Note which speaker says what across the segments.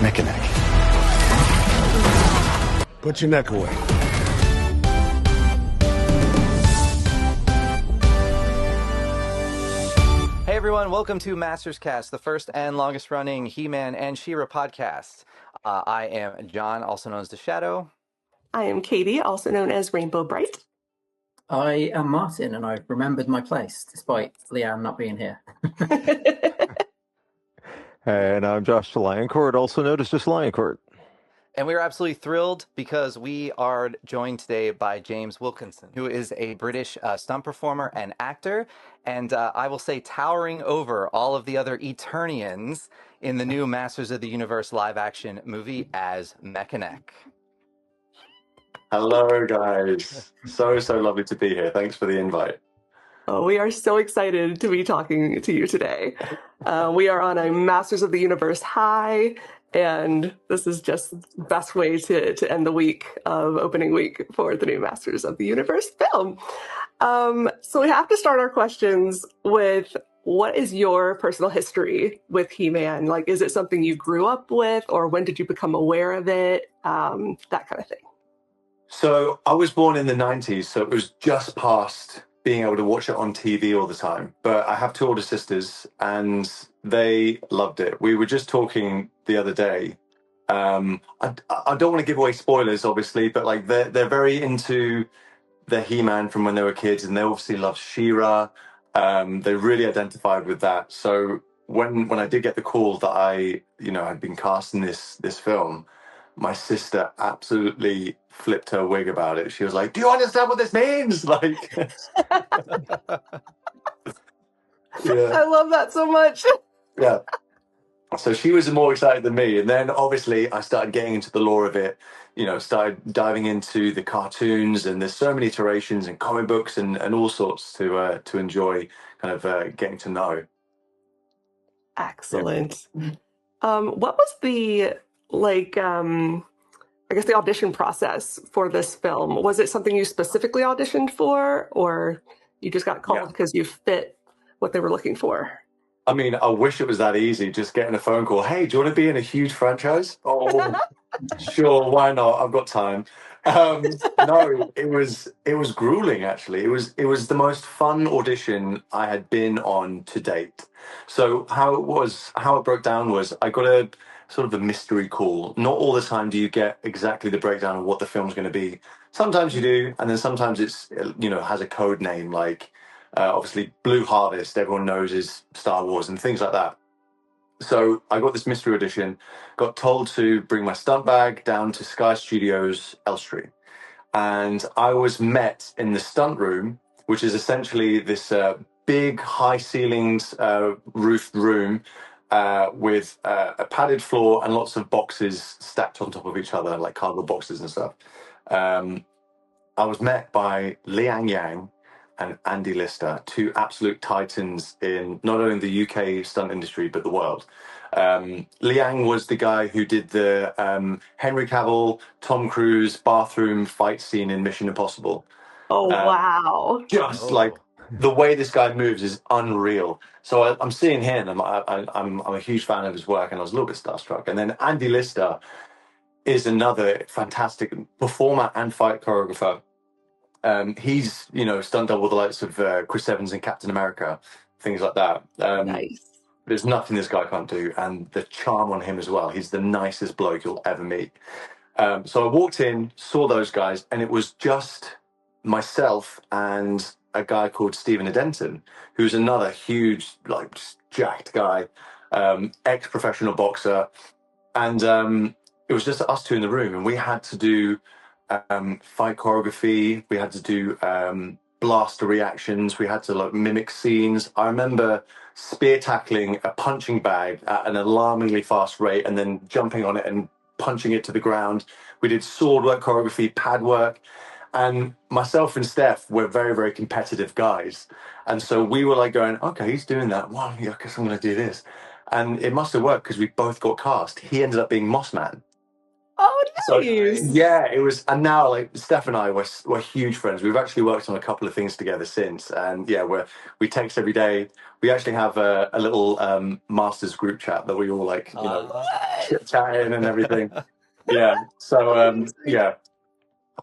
Speaker 1: Mekaneck. Put your neck away.
Speaker 2: Hey everyone, welcome to Masters Cast, the first and longest running He-Man and She-Ra podcast. I am John, also known as The Shadow.
Speaker 3: I am Katie, also known as Rainbow Bright.
Speaker 4: I am Martin, and I've remembered my place, despite Leanne not being here.
Speaker 5: And I'm Josh the Lioncourt, also known as just Lioncourt.
Speaker 2: And we are absolutely thrilled because we are joined today by James Wilkinson, who is a British stunt performer and actor, and I will say towering over all of the other Eternians in the new Masters of the Universe live-action movie as Mekaneck.
Speaker 6: Hello, guys. So lovely to be here. Thanks for the invite.
Speaker 3: Oh, we are so excited to be talking to you today. We are on a Masters of the Universe high, and this is just the best way to end the week of opening week for the new Masters of the Universe film. So we have to start our questions with, what is your personal history with He-Man? Like, is it something you grew up with, or when did you become aware of it? That kind of thing.
Speaker 6: So I was born in the 90s, so it was just past being able to watch it on TV all the time. But I have two older sisters, and they loved it. We were just talking the other day. I don't want to give away spoilers, obviously, but like they're very into the He-Man from when they were kids, and they obviously love She-Ra. They really identified with that. So when I did get the call that I had been cast in this film, my sister absolutely flipped her wig about it. She was like, "Do you understand what this means?" Like, yeah.
Speaker 3: I love that so much.
Speaker 6: Yeah. So she was more excited than me. And then obviously I started getting into the lore of it, started diving into the cartoons, and there's so many iterations and comic books and all sorts to enjoy, kind of getting to know.
Speaker 3: Excellent. Yeah. What was the, I guess the audition process for this film? Was it something you specifically auditioned for, or you just got called because you fit what they were looking for?
Speaker 6: I mean, I wish it was that easy, just getting a phone call. "Hey, do you want to be in a huge franchise?" Oh, sure, why not? I've got time. No, it was grueling, actually. It was the most fun audition I had been on to date. So how it broke down was, I got a sort of a mystery call. Not all the time do you get exactly the breakdown of what the film's going to be. Sometimes you do, and then sometimes it's has a code name, like obviously Blue Harvest, everyone knows, is Star Wars and things like that. So I got this mystery audition, got told to bring my stunt bag down to Sky Studios Elstree. And I was met in the stunt room, which is essentially this big, high-ceilinged, roofed room with a padded floor and lots of boxes stacked on top of each other, like cardboard boxes and stuff. I was met by Liang Yang and Andy Lister, two absolute titans in not only the UK stunt industry, but the world. Liang was the guy who did the Henry Cavill, Tom Cruise bathroom fight scene in Mission Impossible.
Speaker 3: Oh, wow.
Speaker 6: Just like the way this guy moves is unreal. So I'm seeing him, I'm a huge fan of his work, and I was a little bit starstruck. And then Andy Lister is another fantastic performer and fight choreographer. He's, stunt double the likes of Chris Evans and Captain America, things like that.
Speaker 3: Nice.
Speaker 6: There's nothing this guy can't do, and the charm on him as well. He's the nicest bloke you'll ever meet. So I walked in, saw those guys, and it was just myself and a guy called Stephen Adenton, who's another huge, just jacked guy, ex-professional boxer. And it was just us two in the room, and we had to do fight choreography. We had to do blaster reactions. We had to mimic scenes. I remember spear tackling a punching bag at an alarmingly fast rate, and then jumping on it and punching it to the ground. We did sword work choreography, pad work, and myself and Steph were very, very competitive guys. And so we were going, okay, he's doing that. Well, yeah, I guess I'm going to do this. And it must have worked because we both got cast. He ended up being Mossman.
Speaker 3: Oh, nice.
Speaker 6: So, yeah, it was. And now, Steph and I we're huge friends. We've actually worked on a couple of things together since. And yeah, we text every day. We actually have a little Masters group chat that we all chatting and everything. Yeah. So yeah,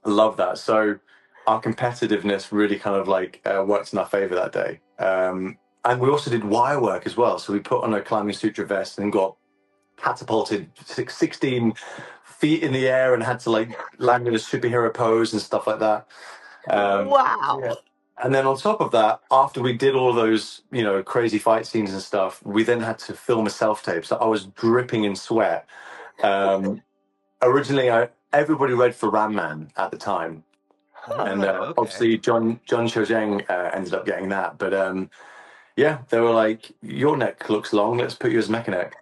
Speaker 6: I love that. So our competitiveness really kind of like worked in our favor that day. And we also did wire work as well. So we put on a climbing suture vest and got catapulted 16 feet in the air and had to like land in a superhero pose and stuff like that.
Speaker 3: Wow.
Speaker 6: Yeah. And then on top of that, after we did all those, you know, crazy fight scenes and stuff, we then had to film a self-tape. So I was dripping in sweat. Originally, everybody read for Ram Man at the time. And
Speaker 2: Okay.
Speaker 6: obviously John Shojeng ended up getting that. But yeah, they were like, your neck looks long, let's put you as Mekaneck.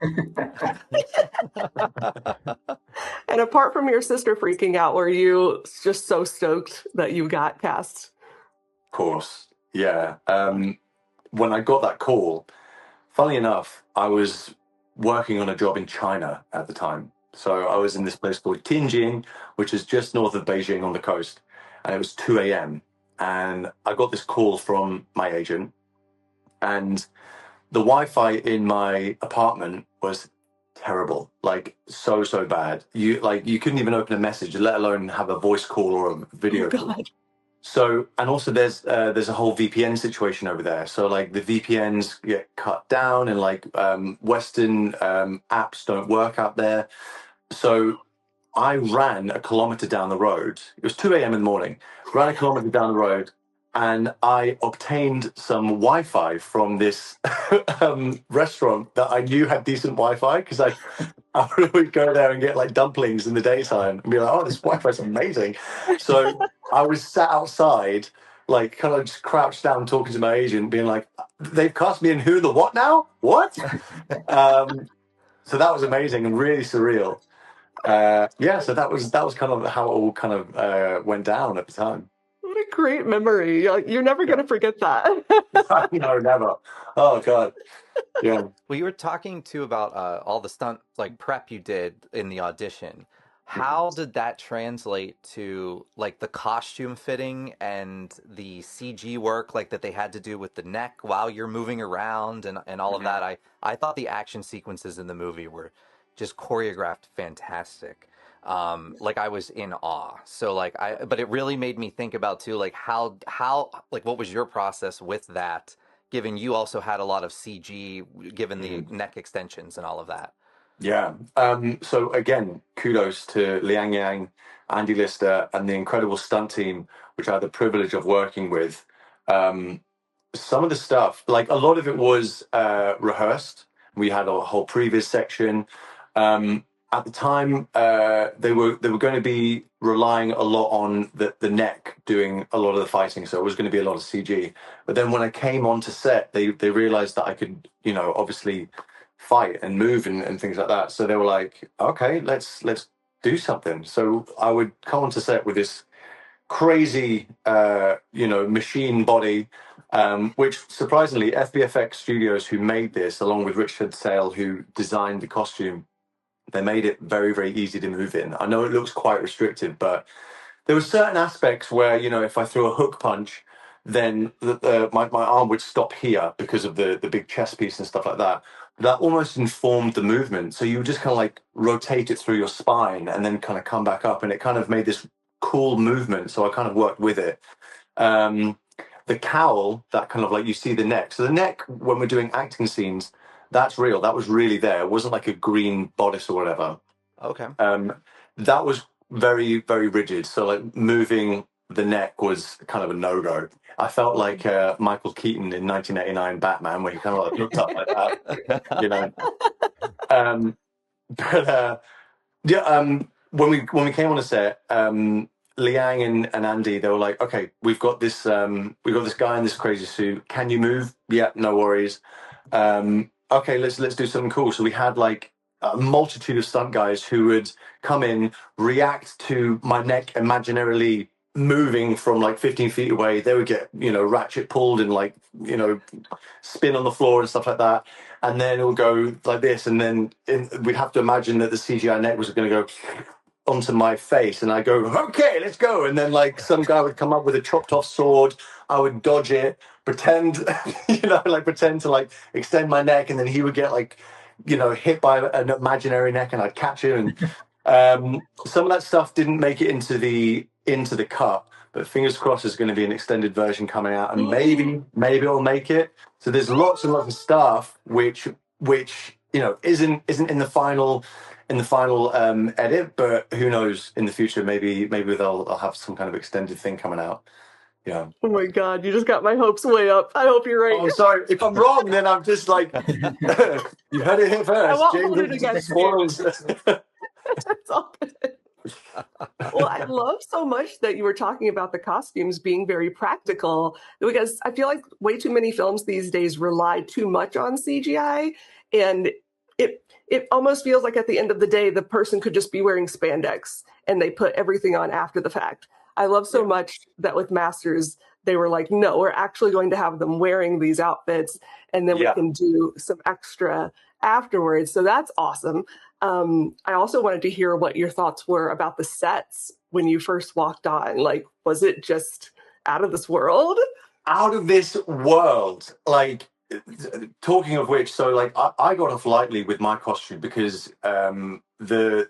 Speaker 3: And apart from your sister freaking out, were you just so stoked that you got cast?
Speaker 6: Of course, yeah. When I got that call, funnily enough, I was working on a job in China at the time. So I was in this place called Tianjin, which is just north of Beijing on the coast. And it was 2 a.m. And I got this call from my agent. And the Wi-Fi in my apartment was terrible, like so bad. You couldn't even open a message, let alone have a voice call or a video call.
Speaker 3: God.
Speaker 6: So, and also there's a whole VPN situation over there. So like the VPNs get cut down and like Western apps don't work out there. So I ran a kilometer down the road. It was 2 a.m. in the morning. Ran a kilometer down the road and I obtained some Wi-Fi from this restaurant that I knew had decent Wi-Fi because I would go there and get like dumplings in the daytime and be like, oh, this Wi-Fi is amazing. So I was sat outside, like kind of just crouched down talking to my agent, being like, they've cast me in Who the What now? What? So that was amazing and really surreal. Yeah, so that was kind of how it all kind of went down at the time.
Speaker 3: What a great memory. You're never going to forget that.
Speaker 6: No, never. Oh, God. Yeah.
Speaker 2: Well, you were talking too about all the stunt like prep you did in the audition. How did that translate to like the costume fitting and the CG work like that they had to do with the neck while you're moving around and all of that? I thought the action sequences in the movie were just choreographed fantastic. Like I was in awe. So like but it really made me think about too like how like what was your process with that, given you also had a lot of CG given the neck extensions and all of that.
Speaker 6: Yeah. So again, kudos to Liang Yang, Andy Lister, and the incredible stunt team, which I had the privilege of working with. Some of the stuff, like a lot of it was rehearsed. We had a whole previous section. At the time, they were going to be relying a lot on the neck doing a lot of the fighting, so it was going to be a lot of CG. But then when I came onto set, they realized that I could, you know, obviously fight and move and things like that. So they were like, okay, let's do something. So I would come onto set with this crazy, you know, machine body, which surprisingly, FBFX Studios, who made this, along with Richard Sale, who designed the costume, they made it very, very easy to move in. I know it looks quite restrictive, but there were certain aspects where, you know, if I threw a hook punch, then my arm would stop here because of the big chest piece and stuff like that. That almost informed the movement. So you would just kind of like rotate it through your spine and then kind of come back up. And it kind of made this cool movement. So I kind of worked with it. The cowl, that kind of like you see the neck. So the neck, when we're doing acting scenes, that's real. That was really there. It wasn't like a green bodice or whatever.
Speaker 2: Okay.
Speaker 6: That was very, very rigid. So like moving the neck was kind of a no-go. I felt like Michael Keaton in 1989 Batman, where he kind of like looked up like that, you know. But yeah, when we came on a set, Liang and Andy, they were like, okay, we've got this guy in this crazy suit. Can you move? Yeah, no worries. Okay, let's do something cool. So we had like a multitude of stunt guys who would come in, react to my neck imaginarily moving from like 15 feet away. They would get, you know, ratchet pulled and like, you know, spin on the floor and stuff like that. And then it would go like this. And then we'd have to imagine that the CGI neck was going to go onto my face. And I go, okay, let's go. And then like some guy would come up with a chopped off sword. I would dodge it, pretend, you know, like pretend to like extend my neck. And then he would get like hit by an imaginary neck and I'd catch him. And some of that stuff didn't make it into the cut, but fingers crossed there's going to be an extended version coming out, and maybe it'll make it. So there's lots and lots of stuff which isn't in the final edit, but who knows in the future? Maybe I'll have some kind of extended thing coming out. Yeah.
Speaker 3: Oh my God, you just got my hopes way up. I hope you're right.
Speaker 6: Oh, sorry. If I'm wrong, then I'm just like, you heard it here first.
Speaker 3: I won't hold it against
Speaker 6: spoils.
Speaker 3: It's all good. Well, I love so much that you were talking about the costumes being very practical, because I feel like way too many films these days rely too much on CGI, and it almost feels like at the end of the day, the person could just be wearing spandex and they put everything on after the fact. I love so much that with Masters, they were like, no, we're actually going to have them wearing these outfits, and then we can do some extra afterwards. So that's awesome. I also wanted to hear what your thoughts were about the sets when you first walked on. Like, was it just out of this world?
Speaker 6: Out of this world. Like, talking of which, so like I got off lightly with my costume because the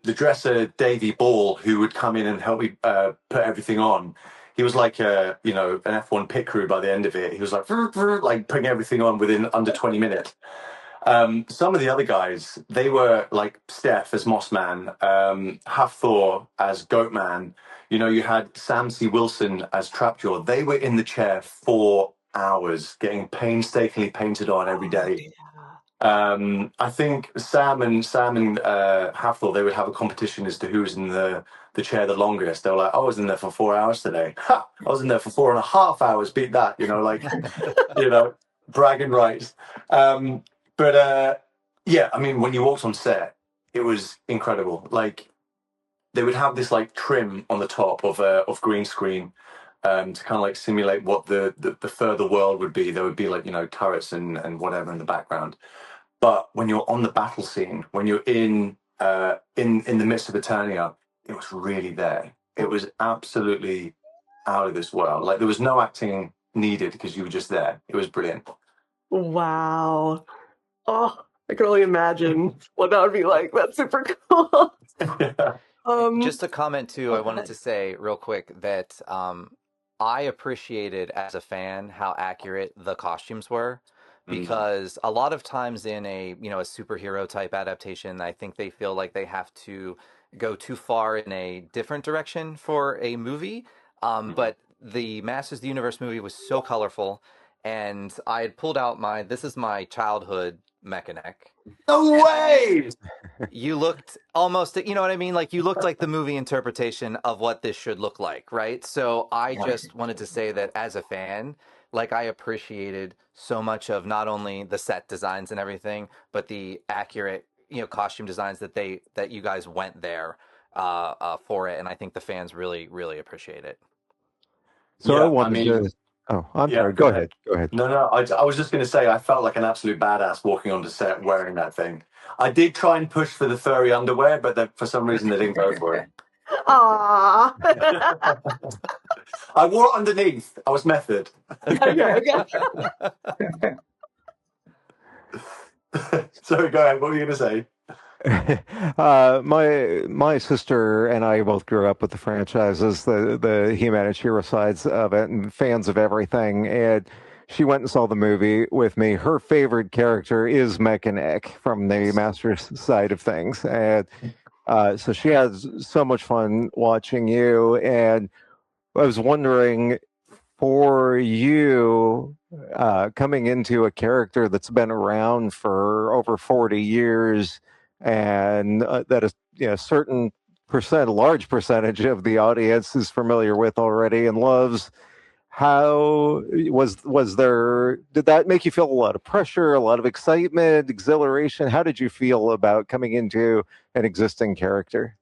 Speaker 6: dresser Davey Ball, who would come in and help me put everything on, he was like an F1 pit crew by the end of it. He was like putting everything on within under 20 minutes. Some of the other guys, they were like Steph as Mossman, Hafthor as Goatman. You had Sam C. Wilson as Trapjaw. They were in the chair for hours, getting painstakingly painted on every day. I think Sam and Hafthor, they would have a competition as to who was in the chair the longest. They were like, I was in there for 4 hours today. Ha! I was in there for 4.5 hours. Beat that, bragging rights. But I mean, when you walked on set, it was incredible. Like, they would have this like trim on the top of green screen to kind of like simulate what the further world would be. There would be like turrets and whatever in the background. But when you're on the battle scene, when you're in the midst of Eternia, it was really there. It was absolutely out of this world. Like, there was no acting needed because you were just there. It was brilliant.
Speaker 3: Wow. Oh, I can only imagine what that would be like. That's super cool.
Speaker 2: Just a comment too, I wanted to say real quick that I appreciated as a fan how accurate the costumes were, because a lot of times in a superhero type adaptation, I think they feel like they have to go too far in a different direction for a movie. But the Masters of the Universe movie was so colorful, and I had pulled out this is my childhood Mekaneck.
Speaker 6: No way!
Speaker 2: You looked almost, you know what I mean? Like, you looked like the movie interpretation of what this should look like, right? So I just wanted to say that as a fan, like, I appreciated so much of not only the set designs and everything, but the accurate, costume designs that you guys went there for it. And I think the fans really, really appreciate it.
Speaker 5: So I wanted to... Oh, I'm sorry. Go ahead. Go ahead.
Speaker 6: No, I was just going to say I felt like an absolute badass walking onto set wearing that thing. I did try and push for the furry underwear, but for some reason they didn't go for it.
Speaker 3: Aww.
Speaker 6: I wore it underneath. I was method.
Speaker 3: Okay.
Speaker 6: Sorry, go ahead. What were you going to say?
Speaker 5: My sister and I both grew up with the franchises, the He-Man and She-Ra sides of it, and fans of everything. And she went and saw the movie with me. Her favorite character is Mekaneck from the Masters side of things, and so she has so much fun watching you. And I was wondering, for you, coming into a character that's been around for over 40 years. And that a large percentage of the audience is familiar with already and loves. How was there? Did that make you feel a lot of pressure, a lot of excitement, exhilaration? How did you feel about coming into an existing character?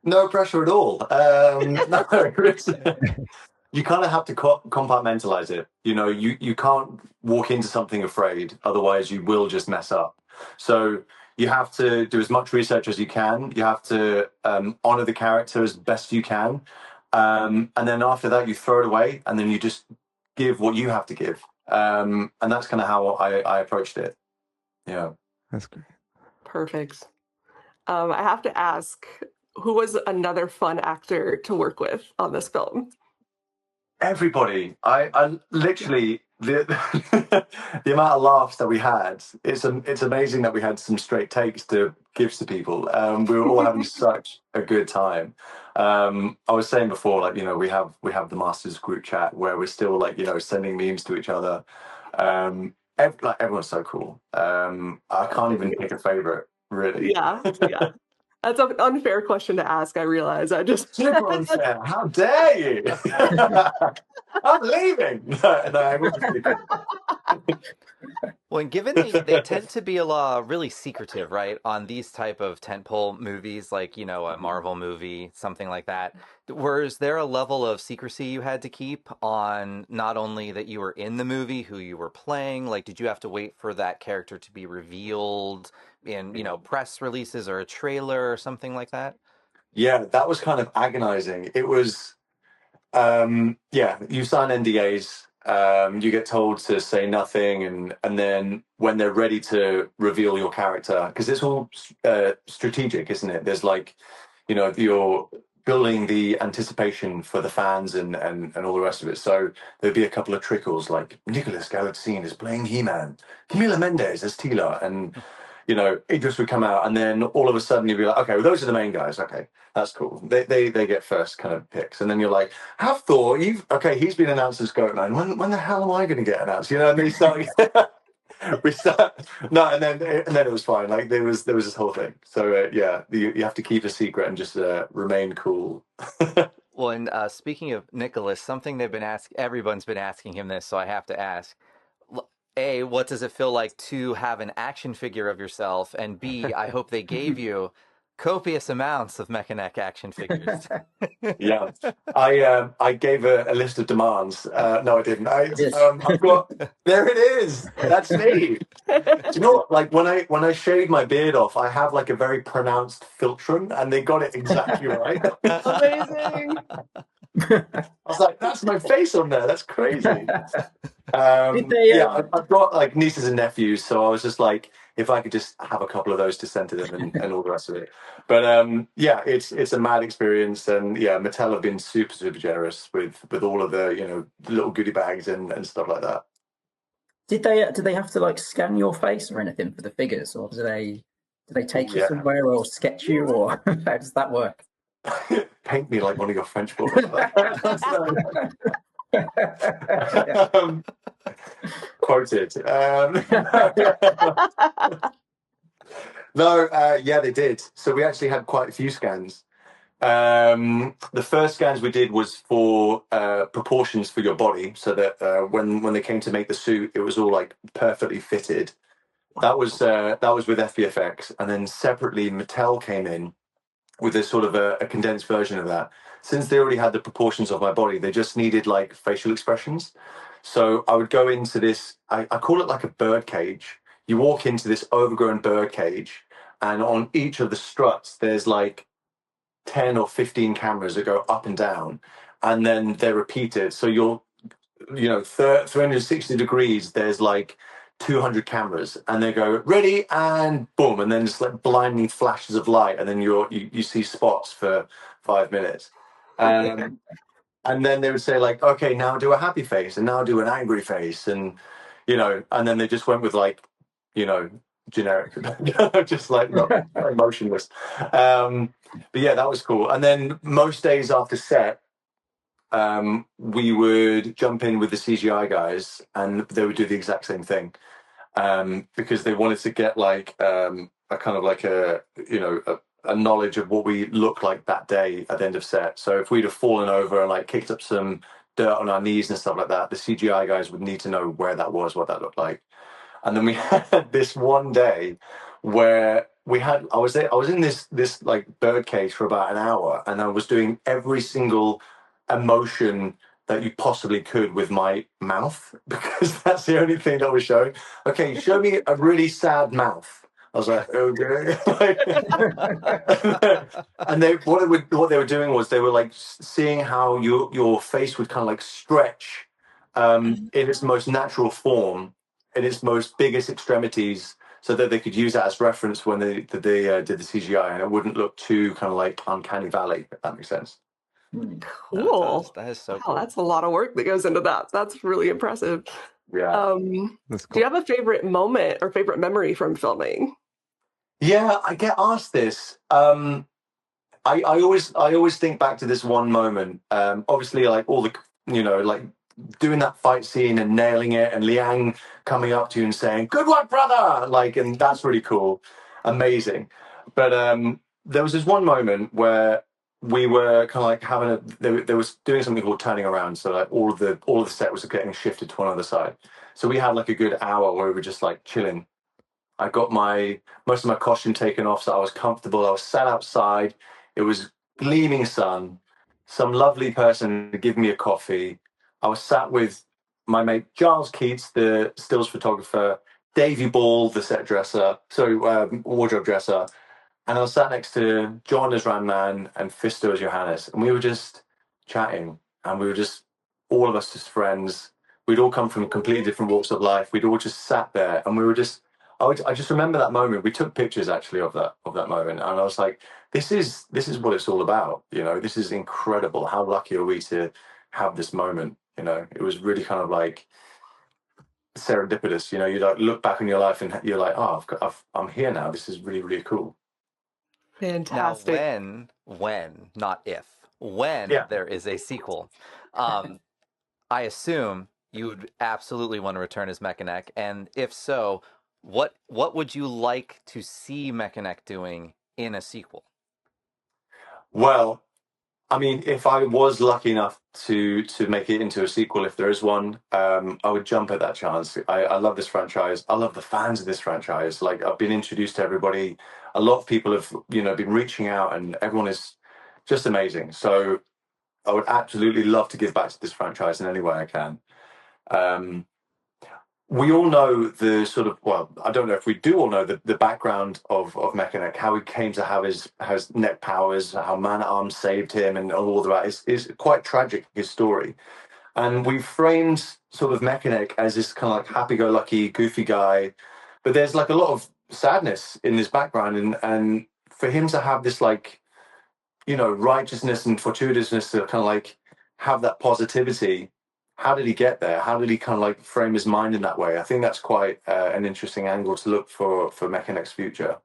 Speaker 6: No pressure at all. You kind of have to compartmentalize it. You can't walk into something afraid, otherwise you will just mess up. So you have to do as much research as you can. You have to honor the character as best you can. And then after that, you throw it away, and then you just give what you have to give. And that's kind of how I approached it. Yeah.
Speaker 5: That's great.
Speaker 3: Perfect. I have to ask, who was another fun actor to work with on this film?
Speaker 6: Everybody, I literally the the amount of laughs that we had. It's amazing that we had some straight takes to give to people. We were all having such a good time. I was saying before, like we have the Masters group chat where we're still like sending memes to each other. Like everyone's so cool. I can't even pick a favorite really.
Speaker 3: Yeah, yeah. That's an unfair question to ask, I realize. I just
Speaker 6: Super unfair. How dare you? I'm leaving. No, I wouldn't be kidding.
Speaker 2: Well, and given they tend to be really secretive, right, on these type of tentpole movies, like, a Marvel movie, something like that. Was there a level of secrecy you had to keep on not only that you were in the movie, who you were playing? Like, did you have to wait for that character to be revealed in, press releases or a trailer or something like that?
Speaker 6: Yeah, that was kind of agonizing. It was, yeah, you sign NDAs, you get told to say nothing, and then when they're ready to reveal your character, because it's all strategic, isn't it? There's like, you're building the anticipation for the fans and all the rest of it. So there'd be a couple of trickles like Nicholas Galitzine is playing He-Man, Camila Mendes as Tila, and Idris would come out, and then all of a sudden you'd be like, okay, well, those are the main guys. Okay, that's cool. They get first kind of picks, and then you're like, he's been announced as Goatman. When the hell am I going to get announced? And then you start. We start no, and then it was fine. Like there was this whole thing. So yeah, you have to keep a secret and just remain cool.
Speaker 2: Well, and speaking of Nicholas, something everyone's been asking him this, so I have to ask. A, what does it feel like to have an action figure of yourself? And B, I hope they gave you copious amounts of Mekaneck action figures.
Speaker 6: Yeah, I gave a list of demands. No, I didn't. I've got there. It is. That's me. Do you know what? Like when I shaved my beard off, I have like a very pronounced philtrum, and they got it exactly right.
Speaker 3: amazing.
Speaker 6: I was like, that's my face on there. That's crazy.
Speaker 4: Did
Speaker 6: I've got like nieces and nephews, so I was just like, if I could just have a couple of those to send to them and all the rest of it. But yeah, it's a mad experience, and yeah, Mattel have been super generous with all of the little goodie bags and stuff like that.
Speaker 4: Did they have to like scan your face or anything for the figures, or do they take you
Speaker 6: Yeah.
Speaker 4: somewhere or sketch you, or how does that work?
Speaker 6: Paint me like one of your French boys. Quoted. No, yeah, they did. So we actually had quite a few scans. The first scans we did was for proportions for your body, so that when they came to make the suit, it was all like perfectly fitted. That was with FBFX, and then separately Mattel came in with a sort of a condensed version of that. Since they already had the proportions of my body, they just needed like facial expressions. So I would go into this, I call it like a bird cage. You walk into this overgrown bird cage, and on each of the struts, there's like 10 or 15 cameras that go up and down, and then they're repeated. So you'll, 360 degrees, there's like 200 cameras, and they go ready and boom, and then just like blinding flashes of light, and then you see spots for 5 minutes. And then they would say like, okay, now do a happy face, and now do an angry face, and and then they just went with like, generic, just like not emotionless. But yeah, that was cool. And then most days after set, we would jump in with the CGI guys, and they would do the exact same thing, because they wanted to get like a kind of like a knowledge of what we look like that day at the end of set. So if we'd have fallen over and like kicked up some dirt on our knees and stuff like that, the CGI guys would need to know where that was, what that looked like. And then we had this one day where I was in this like bird cage for about an hour, and I was doing every single emotion that you possibly could with my mouth, because that's the only thing that was showing. Okay, show me a really sad mouth. I was like, okay. And what they were doing was they were like seeing how your face would kind of like stretch in its most natural form, in its most biggest extremities, so that they could use that as reference when they did the CGI, and it wouldn't look too kind of like uncanny valley, if that makes sense.
Speaker 3: Cool.
Speaker 2: That is so
Speaker 3: wow,
Speaker 2: cool.
Speaker 3: that's a lot of work that goes into that. That's really impressive.
Speaker 6: Yeah.
Speaker 5: That's
Speaker 3: Do you
Speaker 5: cool.
Speaker 3: have a favorite moment or favorite memory from filming?
Speaker 6: Yeah, I get asked this. I always think back to this one moment. Obviously, like all the like doing that fight scene and nailing it, and Liang coming up to you and saying "Good work, brother!" Like, and that's really cool, amazing. But there was this one moment where we were kind of like having they was doing something called turning around. So like all of the set was getting shifted to one other side. So we had like a good hour where we were just like chilling. I got most of my costume taken off, so I was comfortable. I was sat outside. It was gleaming sun. Some lovely person gave me a coffee. I was sat with my mate Giles Keats, the stills photographer, Davy Ball, the set dresser, wardrobe dresser, and I was sat next to John as Randman and Fisto as Johannes, and we were just chatting, and we were just all of us just friends. We'd all come from completely different walks of life. We'd all just sat there, and we were just. I just remember that moment. We took pictures actually of that moment, and I was like, "This is what it's all about." This is incredible. How lucky are we to have this moment? It was really kind of like serendipitous. You like look back on your life and you're like, "Oh, I'm here now. This is really, really cool."
Speaker 2: Now,
Speaker 3: Fantastic.
Speaker 2: when, not if, when
Speaker 6: Yeah.
Speaker 2: there is a sequel, I assume you would absolutely want to return as Mekaneck, and if so, what would you like to see Mekaneck doing in a sequel?
Speaker 6: Well, I mean, if I was lucky enough to make it into a sequel, if there is one, I would jump at that chance. I love this franchise. I love the fans of this franchise. Like I've been introduced to everybody. A lot of people have, been reaching out, and everyone is just amazing. So I would absolutely love to give back to this franchise in any way I can. We all know the sort of, well, I don't know if we do all know the background of Mekaneck, how he came to have his neck powers, how Man-at-Arms saved him, and all of that. Is quite tragic, his story. And we've framed sort of Mekaneck as this kind of like happy-go-lucky, goofy guy, but there's like a lot of sadness in his background, and for him to have this like, righteousness and fortuitousness to kind of like have that positivity. How did he get there? How did he kind of like frame his mind in that way? I think that's quite an interesting angle to look for Mekaneck's future.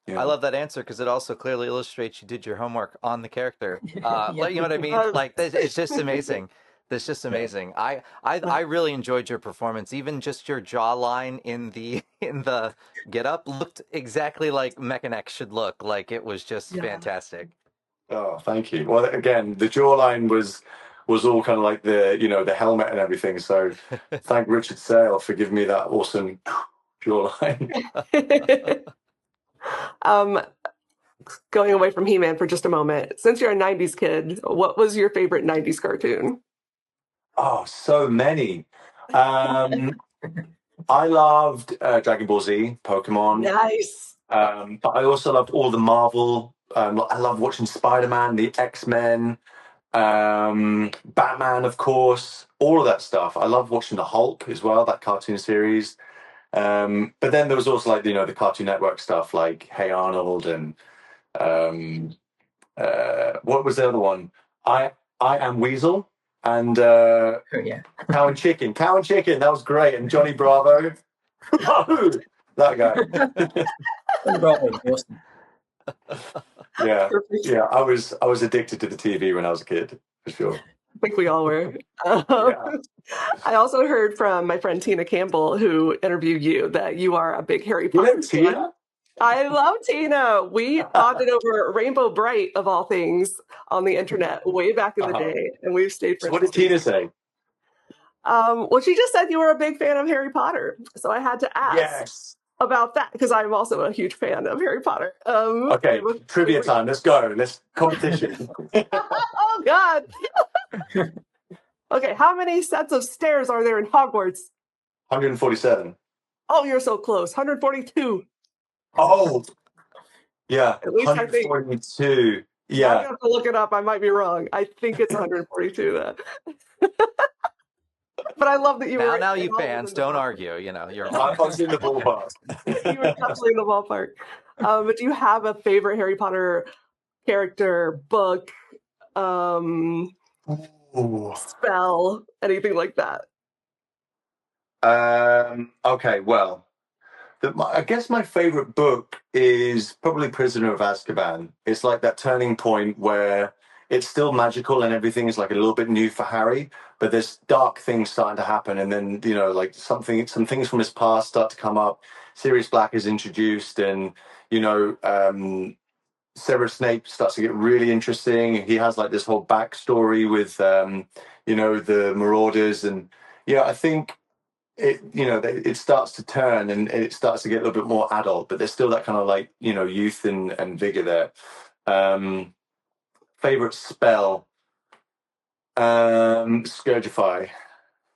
Speaker 2: I love that answer because it also clearly illustrates you did your homework on the character. Like, you know what I mean? Like it's just amazing. That's just amazing. I really enjoyed your performance. Even just your jawline in the get up looked exactly like Mekaneck should look. Like it was just fantastic.
Speaker 6: Oh, thank you. Well, again, the jawline was all kind of like the helmet and everything. So thank Richard Sale for giving me that awesome jawline.
Speaker 3: Going away from He-Man for just a moment. Since you're a 90s kid, what was your favorite 90s cartoon?
Speaker 6: Oh, so many. I loved Dragon Ball Z, Pokemon.
Speaker 3: Nice.
Speaker 6: But I also loved all the Marvel. I love watching Spider-Man, the X-Men, Batman, of course, all of that stuff. I love watching the Hulk as well, that cartoon series. But then there was also like the Cartoon Network stuff, like Hey Arnold and what was the other one? I Am Weasel and
Speaker 4: Oh, yeah.
Speaker 6: Cow and Chicken. Cow and Chicken, that was great. And Johnny Bravo. Oh, that guy.
Speaker 4: Johnny Bravo was awesome.
Speaker 6: Yeah. Yeah, I was addicted to the TV when I was a kid, for sure.
Speaker 3: I think we all were.
Speaker 6: Yeah.
Speaker 3: I also heard from my friend Tina Campbell, who interviewed you, that you are a big Harry Potter fan.
Speaker 6: Tina?
Speaker 3: I love Tina. We bonded over Rainbow Bright, of all things, on the internet way back in the day, and we've stayed
Speaker 6: So
Speaker 3: friends.
Speaker 6: what did Tina say?
Speaker 3: Well, she just said you were a big fan of Harry Potter, so I had to ask about that because I'm also a huge fan of Harry Potter.
Speaker 6: Okay, trivia time. Let's go. Let's competition.
Speaker 3: Oh God. Okay, how many sets of stairs are there in Hogwarts?
Speaker 6: 147.
Speaker 3: Oh, you're so close. 142.
Speaker 6: Oh, yeah.
Speaker 3: At least I think.
Speaker 6: 142.
Speaker 3: I
Speaker 6: Yeah.
Speaker 3: have to look it up. I might be wrong. I think it's 142 then. But I love that you were
Speaker 2: Now you
Speaker 3: well
Speaker 2: fans
Speaker 3: within the
Speaker 2: don't
Speaker 3: ballpark.
Speaker 2: argue. You're
Speaker 6: I was in the ballpark.
Speaker 3: You were definitely in the ballpark. But do you have a favorite Harry Potter character, book,
Speaker 6: Ooh.
Speaker 3: spell, anything like that?
Speaker 6: Okay, well, I guess my favorite book is probably Prisoner of Azkaban. It's like that turning point where it's still magical and everything is like a little bit new for Harry, but there's dark things starting to happen, and then like some things from his past start to come up. Sirius Black is introduced, and Severus Snape starts to get really interesting. He has like this whole backstory with the Marauders, and I think it starts to turn and it starts to get a little bit more adult, but there's still that kind of like youth and vigor there. Favorite spell, Scourgify.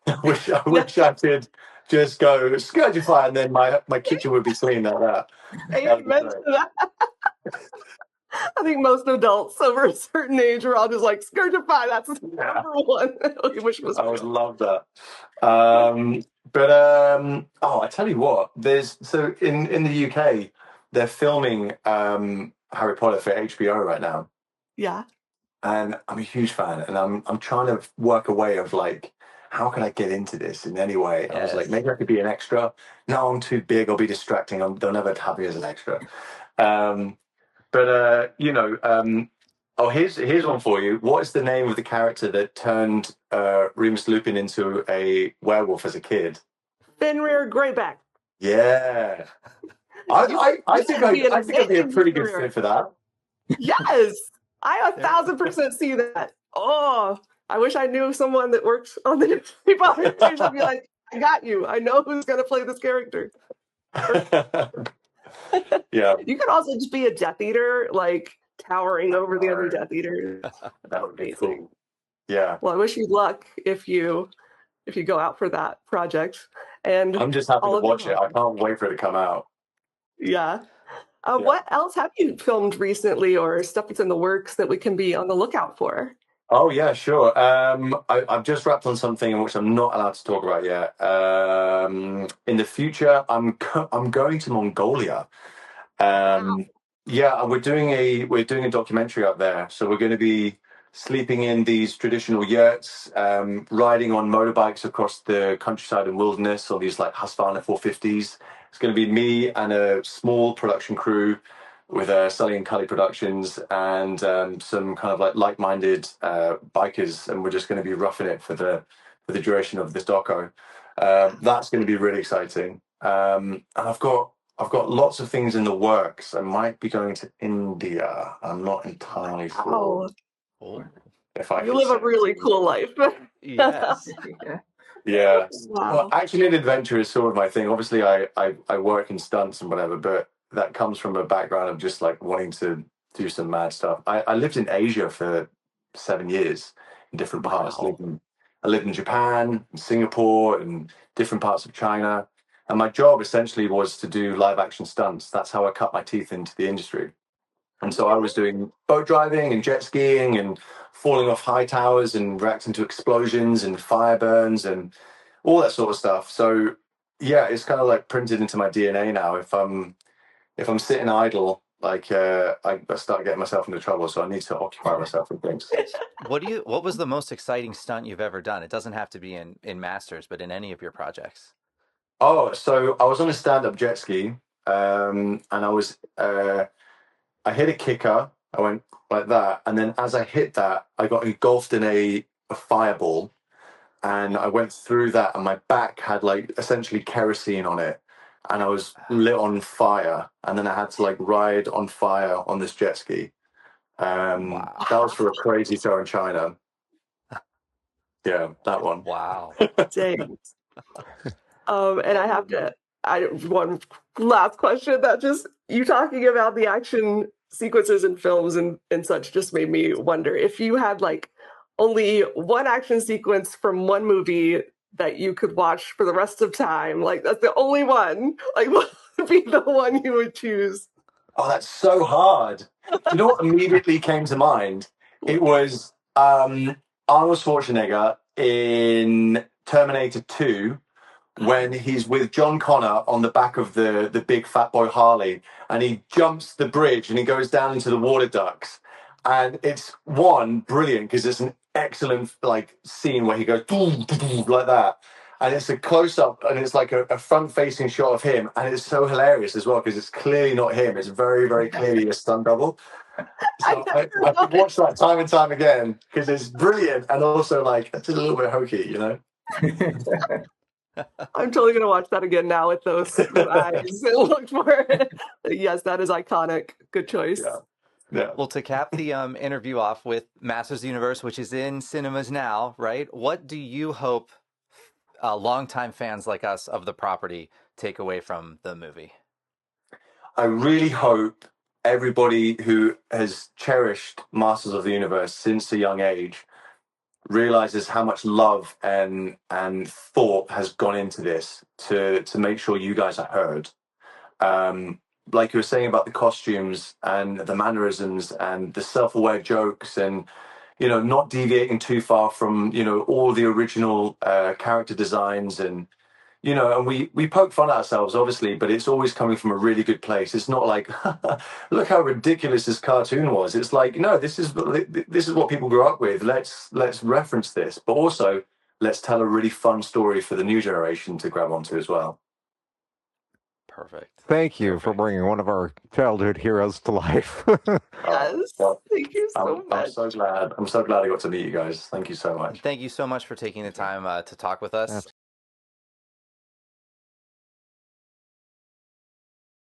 Speaker 6: I wish I could just go Scourgify and then my kitchen would be clean like that.
Speaker 3: Amen to that. I think most adults over a certain age are all just like Scourgify. That's number one. I wish it was.
Speaker 6: I would love that. I tell you what, so in the UK they're filming Harry Potter for HBO right now.
Speaker 3: Yeah.
Speaker 6: And I'm a huge fan, and I'm trying to work a way of like, how can I get into this in any way? I was like, maybe I could be an extra. No, I'm too big. I'll be distracting. They'll never have me as an extra. Here's one for you. What is the name of the character that turned Remus Lupin into a werewolf as a kid?
Speaker 3: Fenrir Greyback.
Speaker 6: Yeah. I think I'd be a pretty good fit for that.
Speaker 3: Yes. I 1,000% see that. Oh, I wish I knew someone that works on the Harry Potter series. I'd be like, I got you. I know who's going to play this character.
Speaker 6: Yeah.
Speaker 3: You could also just be a Death Eater, like towering over the other Death Eaters.
Speaker 6: That would be cool. Yeah.
Speaker 3: Well, I wish you luck if you go out for that project. And
Speaker 6: I'm just happy to watch it. I can't wait for it to come out.
Speaker 3: Yeah. What else have you filmed recently, or stuff that's in the works that we can be on the lookout for?
Speaker 6: Oh yeah, sure. I've just wrapped on something which I'm not allowed to talk about yet. In the future, I'm going to Mongolia. Yeah, we're doing a documentary out there. So we're going to be sleeping in these traditional yurts, riding on motorbikes across the countryside and wilderness, or these like Husqvarna 450s. It's going to be me and a small production crew with Sully and Cully Productions and some kind of like-minded bikers, and we're just going to be roughing it for the duration of this doco. That's going to be really exciting. And I've got lots of things in the works. I might be going to India. I'm not entirely sure.
Speaker 3: Oh.
Speaker 6: If I
Speaker 3: you live a really cool life.
Speaker 2: Yes.
Speaker 6: Yeah.
Speaker 3: Wow.
Speaker 6: Well, action and adventure is sort of my thing. Obviously, I work in stunts and whatever, but that comes from a background of just like wanting to do some mad stuff. I lived in Asia for 7 years in different parts. I lived in Japan, Singapore, and different parts of China. And my job essentially was to do live action stunts. That's how I cut my teeth into the industry. And so I was doing boat driving and jet skiing and falling off high towers and reacting to explosions and fire burns and all that sort of stuff. So yeah, it's kind of like printed into my DNA now. If I'm sitting idle, like I start getting myself into trouble. So I need to occupy myself with things.
Speaker 2: What was the most exciting stunt you've ever done? It doesn't have to be in Masters, but in any of your projects.
Speaker 6: Oh, so I was on a stand-up jet ski, and I hit a kicker. I went like that, and then as I hit that, I got engulfed in a fireball, and I went through that, and my back had like essentially kerosene on it, and I was lit on fire, and then I had to like ride on fire on this jet ski.
Speaker 2: Wow.
Speaker 6: That was for a crazy show in China. Yeah, that one.
Speaker 2: Wow.
Speaker 3: Dang. And one last question that just you talking about the action sequences in films and such just made me wonder if you had like only one action sequence from one movie that you could watch for the rest of time, like that's the only one, like what would be the one you would choose?
Speaker 6: Oh, that's so hard. You know what immediately came to mind? It was Arnold Schwarzenegger in Terminator 2 when he's with John Connor on the back of the big fat boy Harley, and he jumps the bridge and he goes down into the water ducts. And it's brilliant because it's an excellent like scene where he goes boom, boom, like that. And it's a close up and it's like a front facing shot of him. And it's so hilarious as well because it's clearly not him. It's very, very clearly a stunt double. So I could watch that time and time again because it's brilliant and also like it's a little bit hokey, you know?
Speaker 3: I'm totally gonna watch that again now with those eyes and look for it. Yes, that is iconic. Good choice.
Speaker 6: Yeah.
Speaker 2: Well, to cap the interview off with Masters of the Universe, which is in cinemas now, right? What do you hope longtime fans like us of the property take away from the movie?
Speaker 6: I really hope everybody who has cherished Masters of the Universe since a young age realizes how much love and thought has gone into this to make sure you guys are heard. Like you were saying about the costumes and the mannerisms and the self-aware jokes and, you know, not deviating too far from, you know, all the original character designs and, you know, and we poke fun at ourselves, obviously, but it's always coming from a really good place. It's not like, look how ridiculous this cartoon was. It's like, no, this is what people grew up with. Let's reference this, but also let's tell a really fun story for the new generation to grab onto as well.
Speaker 2: Perfect.
Speaker 5: Thank you for bringing one of our childhood heroes to life.
Speaker 3: Yes. Thank you so much.
Speaker 6: I'm so glad I got to meet you guys. Thank you so much.
Speaker 2: Thank you so much for taking the time to talk with us.